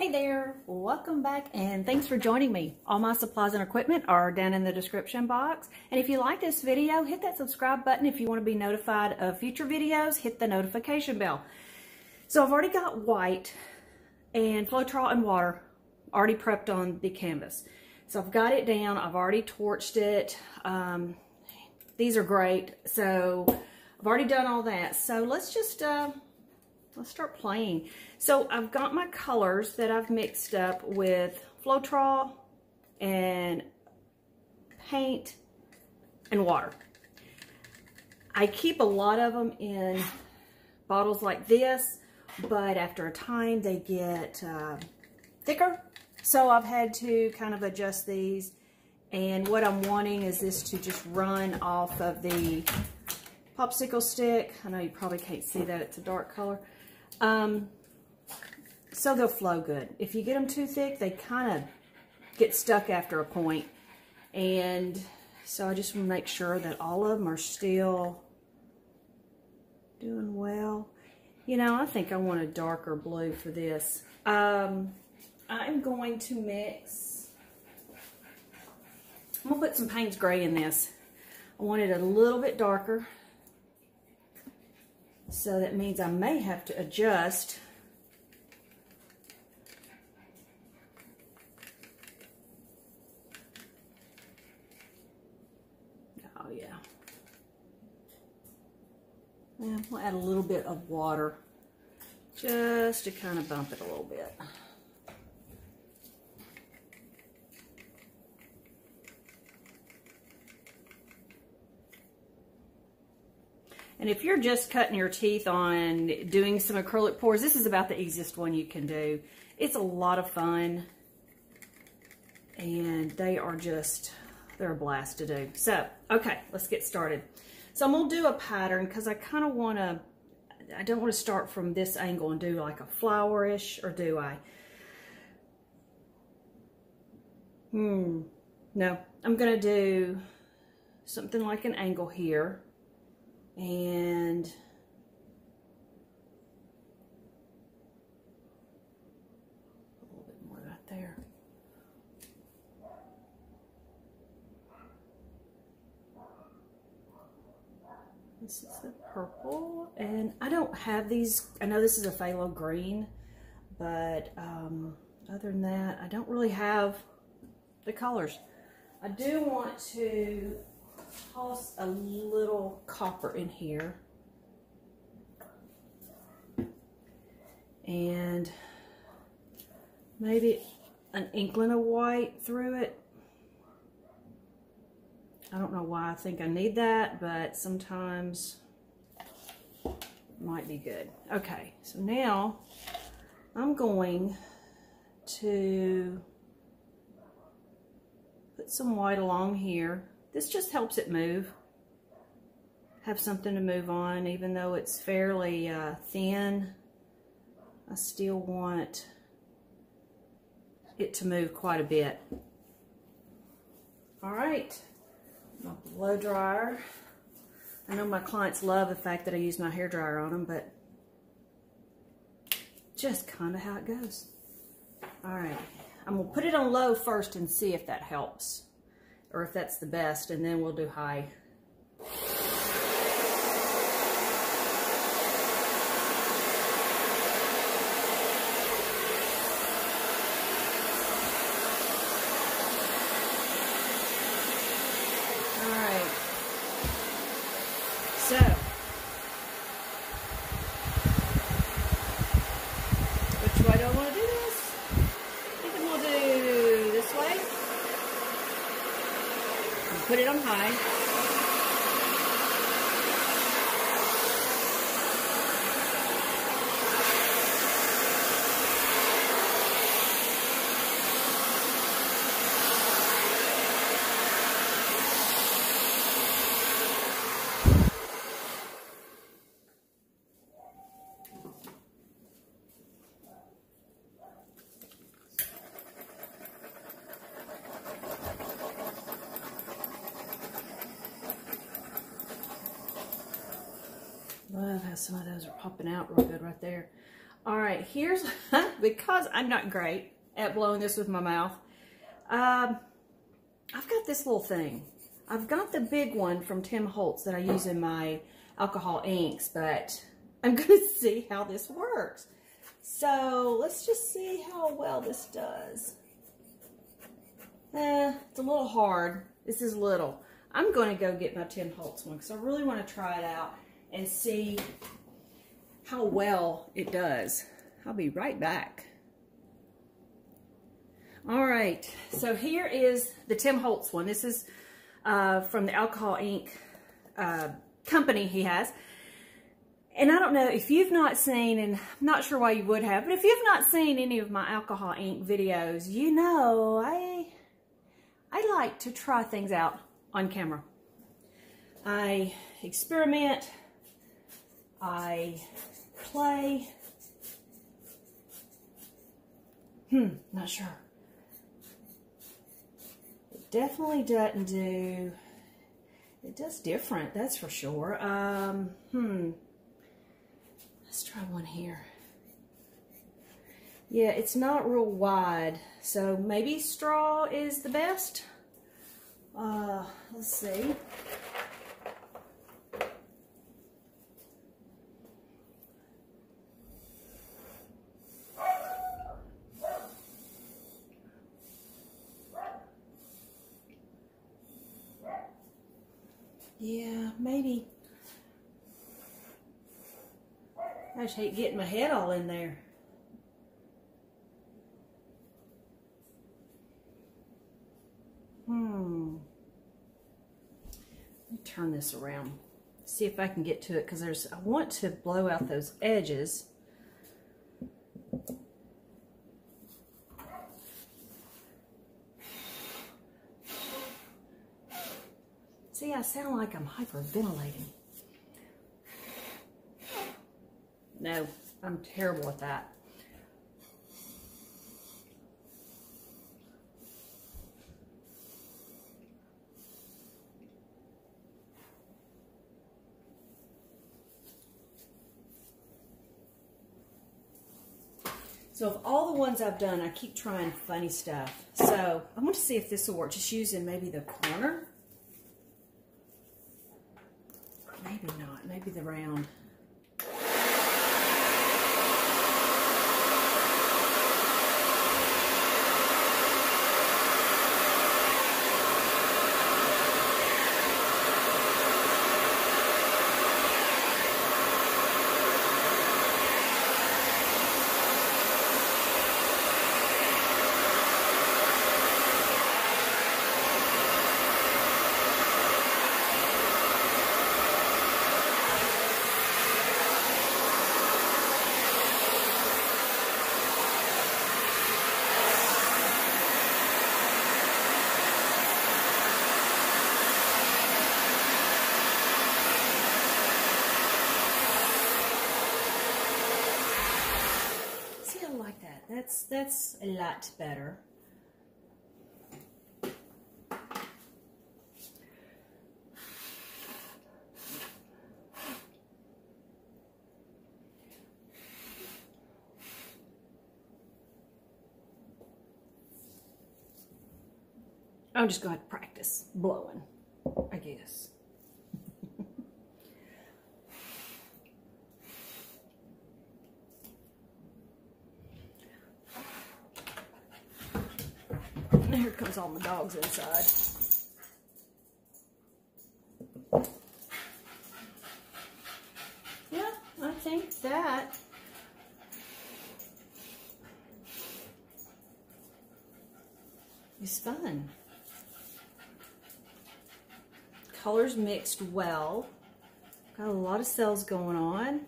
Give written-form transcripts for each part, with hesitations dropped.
Hey there, welcome back and thanks for joining me. All my supplies and equipment are down in the description box. And if you like this video, hit that subscribe button. If you want to be notified of future videos, hit the notification bell. So I've already got white and Floetrol and water already prepped on the canvas. So I've got it down, I've already torched it. These are great. So I've already done all that. So let's just, let's start playing. So I've got my colors that I've mixed up with Floetrol and paint and water. I keep a lot of them in bottles like this, but after a time they get thicker. So I've had to kind of adjust these. And what I'm wanting is this to just run off of the popsicle stick. I know you probably can't see that, it's a dark color. So they'll flow good. If you get them too thick, they kind of get stuck after a point. And so I just want to make sure that all of them are still doing well. You know, I think I want a darker blue for this. I'm going to mix, I'm going to put some Payne's Gray in this. I want it a little bit darker. So that means I may have to adjust oh yeah. Yeah, we'll add a little bit of water just to kind of bump it a little bit. And if you're just cutting your teeth on doing some acrylic pours, this is about the easiest one you can do. It's a lot of fun. And they are just, they're a blast to do. So, okay, let's get started. So I'm going to do a pattern because I kind of want to, I don't want to start from this angle and do like a flower-ish, or do I? No, I'm going to do something like an angle here. And a little bit more right there. This is the purple, and I don't have these. I know this is a phthalo green, but other than that, I don't really have the colors. I do want to toss a little copper in here and maybe an inkling of white through it. I don't know why I think I need that, but sometimes it might be good. Okay, so now I'm going to put some white along here. This just helps it move, have something to move on. Even though it's fairly thin, I still want it to move quite a bit. All right, my blow dryer. I know my clients love the fact that I use my hair dryer on them, but just kind of how it goes. All right, I'm gonna put it on low first and see if that helps, or if that's the best, and then we'll do high. All right. So, which way do I want to do this? I think we'll do this way. Put it on high. Love how some of those are popping out real good right there. All right, here's, because I'm not great at blowing this with my mouth, I've got this little thing. I've got the big one from Tim Holtz that I use in my alcohol inks, but I'm going to see how this works. So let's just see how well this does. It's a little hard. This is little. I'm going to go get my Tim Holtz one because I really want to try it out and see how well it does. I'll be right back. All right, so here is the Tim Holtz one. This is from the alcohol ink company he has. And I don't know if you've not seen, and I'm not sure why you would have, but if you've not seen any of my alcohol ink videos, you know I like to try things out on camera. I experiment, I play. Not sure. It definitely doesn't do, it does different, that's for sure. Let's try one here. Yeah, it's not real wide, so maybe straw is the best. Let's see. Yeah, maybe. I just hate getting my head all in there. Let me turn this around. See if I can get to it, because I want to blow out those edges. See, I sound like I'm hyperventilating. No, I'm terrible at that. So of all the ones I've done, I keep trying funny stuff. So I want to see if this will work. Just using maybe the corner. Maybe not. Maybe the round. That's a lot better. I'm just going to practice blowing, I guess. Here comes all my dogs inside. Yeah, I think that is fun. Colors mixed well. Got a lot of cells going on.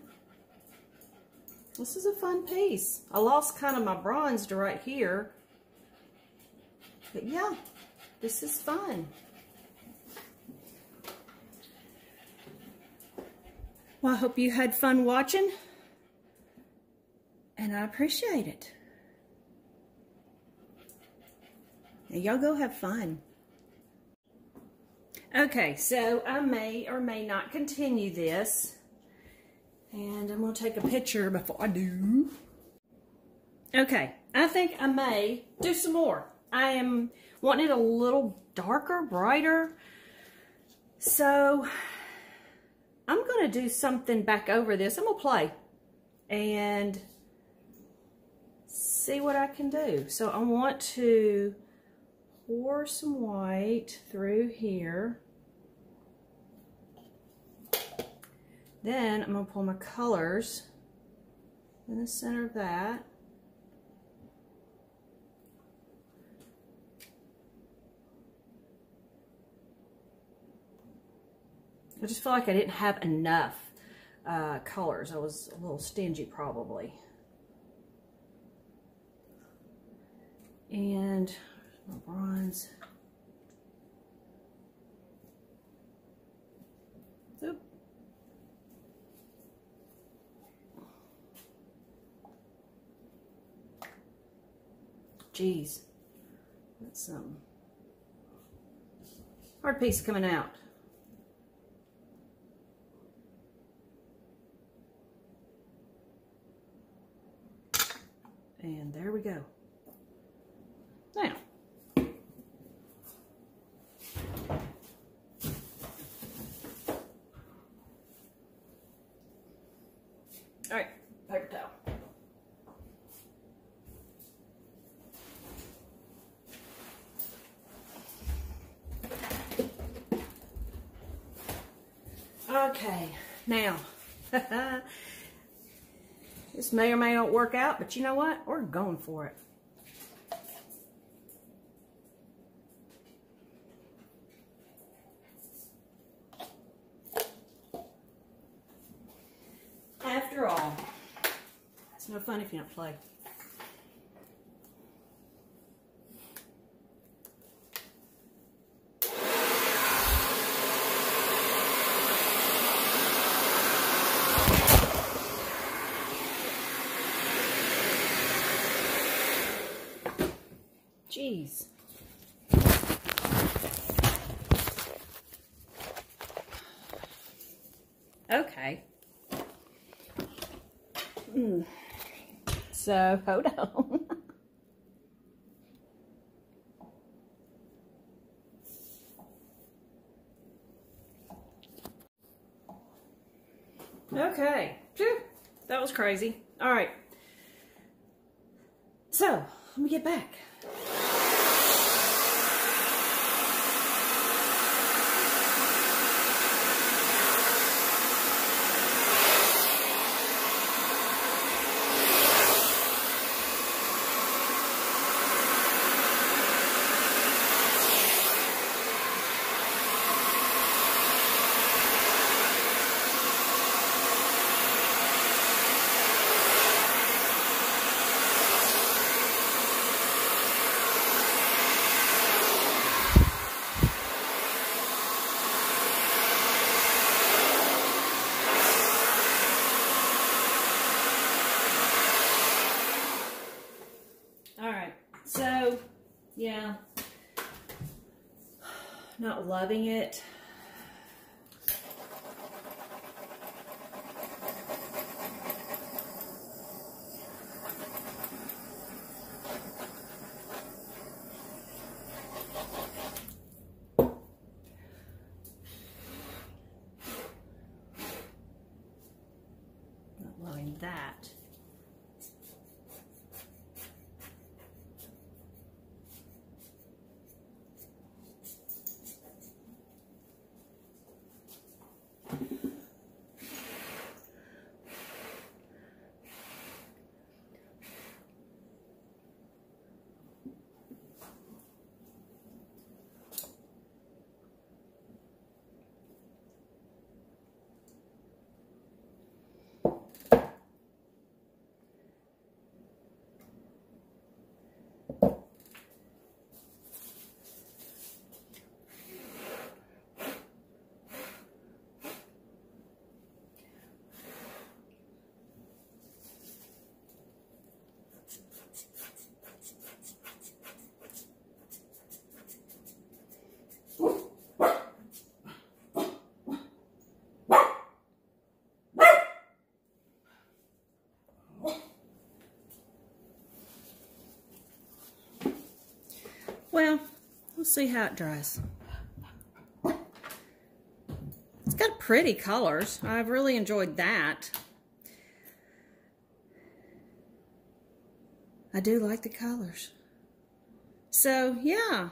This is a fun piece. I lost kind of my bronze to right here. But yeah, this is fun. Well, I hope you had fun watching, and I appreciate it. Now, y'all go have fun. Okay, so I may or may not continue this, and I'm going to take a picture before I do. Okay, I think I may do some more. I am wanting it a little darker, brighter. So I'm going to do something back over this. I'm going to play and see what I can do. So I want to pour some white through here. Then I'm going to pull my colors in the center of that. I just feel like I didn't have enough colors. I was a little stingy probably. And my bronze. Oop. Geez, that's some hard piece coming out. And there we go. Now, all right, paper towel. Okay, now, this may or may not work out, but you know what? We're going for it. After all, it's no fun if you don't play. Jeez. Okay. So, hold on. Okay. Phew. That was crazy. All right. So, let me get back. So, yeah, not loving it. Not loving that. Well, we'll see how it dries. It's got pretty colors. I've really enjoyed that. I do like the colors. So, yeah.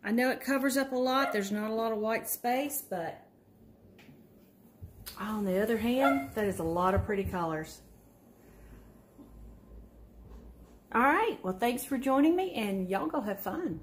I know it covers up a lot. There's not a lot of white space, but on the other hand, that is a lot of pretty colors. All right. Well, thanks for joining me, and y'all go have fun.